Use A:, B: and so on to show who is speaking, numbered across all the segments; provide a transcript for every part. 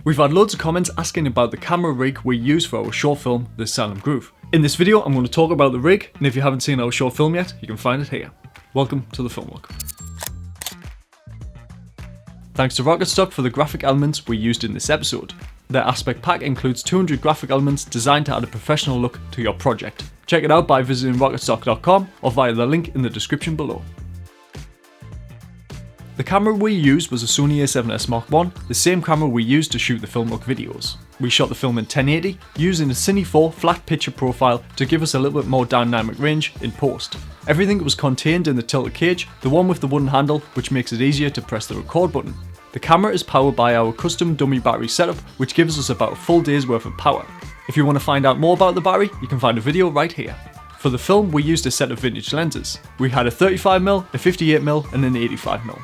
A: We've had loads of comments asking about the camera rig we use for our short film, The Silent Groove. In this video, I'm going to talk about the rig, and if you haven't seen our short film yet, you can find it here. Welcome to the Film Log. Thanks to Rocket Stock for the graphic elements we used in this episode. Their aspect pack includes 200 graphic elements designed to add a professional look to your project. Check it out by visiting rocketstock.com or via the link in the description below. The camera we used was a Sony a7S Mark I, the same camera we used to shoot the Film Log videos. We shot the film in 1080 using a Cine 4 flat picture profile to give us a little bit more dynamic range in post. Everything was contained in the tilted cage, the one with the wooden handle, which makes it easier to press the record button. The camera is powered by our custom dummy battery setup, which gives us about a full day's worth of power. If you want to find out more about the battery, you can find a video right here. For the film, we used a set of vintage lenses. We had a 35mm, a 58mm and an 85mm.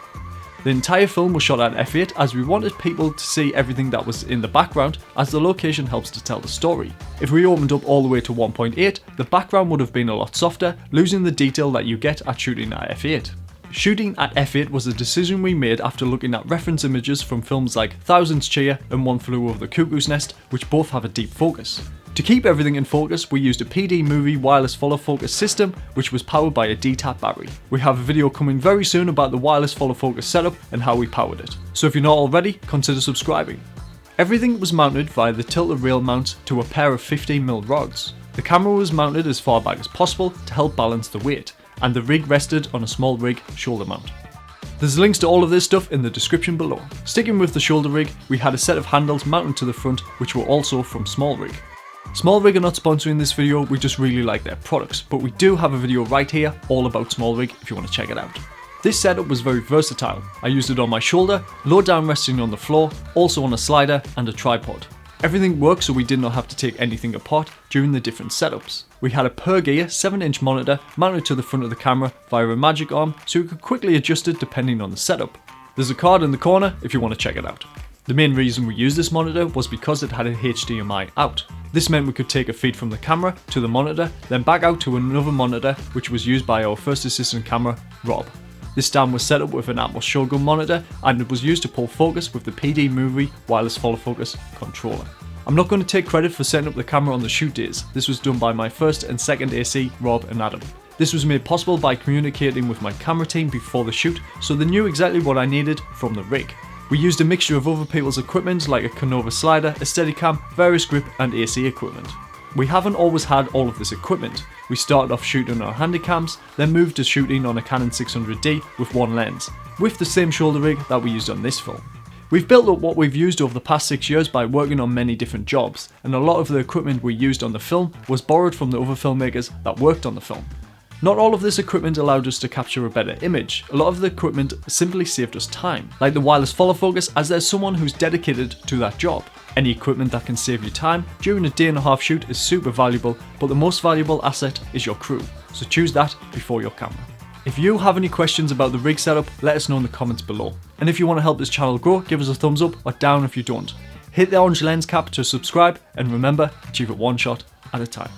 A: The entire film was shot at f8 as we wanted people to see everything that was in the background, as the location helps to tell the story. If we opened up all the way to 1.8, the background would have been a lot softer, losing the detail that you get at shooting at f8. Shooting at f8 was a decision we made after looking at reference images from films like Thousands Cheer and One Flew Over the Cuckoo's Nest, which both have a deep focus. To keep everything in focus, we used a PD Movie wireless follow focus system, which was powered by a D-tap battery. We have a video coming very soon about the wireless follow focus setup and how we powered it. So if you're not already, consider subscribing. Everything was mounted via the tilted rail mount to a pair of 15mm rods. The camera was mounted as far back as possible to help balance the weight, and the rig rested on a small rig shoulder mount. There's links to all of this stuff in the description below. Sticking with the shoulder rig, we had a set of handles mounted to the front, which were also from Small Rig. Small Rig are not sponsoring this video, we just really like their products, but we do have a video right here all about Small Rig if you want to check it out. This setup was very versatile. I used it on my shoulder, low down resting on the floor, also on a slider and a tripod. Everything worked so we did not have to take anything apart during the different setups. We had a per gear 7-inch monitor mounted to the front of the camera via a magic arm so we could quickly adjust it depending on the setup. There's a card in the corner if you want to check it out. The main reason we used this monitor was because it had a HDMI out. This meant we could take a feed from the camera to the monitor, then back out to another monitor, which was used by our first assistant camera, Rob. This stand was set up with an Atmos Shogun monitor, and it was used to pull focus with the PD Movie wireless follow focus controller. I'm not going to take credit for setting up the camera on the shoot days. This was done by my first and second AC, Rob and Adam. This was made possible by communicating with my camera team before the shoot, so they knew exactly what I needed from the rig. We used a mixture of other people's equipment like a Canova slider, a Steadicam, various grip and AC equipment. We haven't always had all of this equipment. We started off shooting on Handycams, then moved to shooting on a Canon 600D with one lens, with the same shoulder rig that we used on this film. We've built up what we've used over the past 6 years by working on many different jobs, and a lot of the equipment we used on the film was borrowed from the other filmmakers that worked on the film. Not all of this equipment allowed us to capture a better image. A lot of the equipment simply saved us time, like the wireless follow focus, as there's someone who's dedicated to that job. Any equipment that can save you time during a day-and-a-half shoot is super valuable, but the most valuable asset is your crew, so choose that before your camera. If you have any questions about the rig setup, let us know in the comments below. And if you want to help this channel grow, give us a thumbs up or down if you don't. Hit the orange lens cap to subscribe, and remember, achieve it one shot at a time.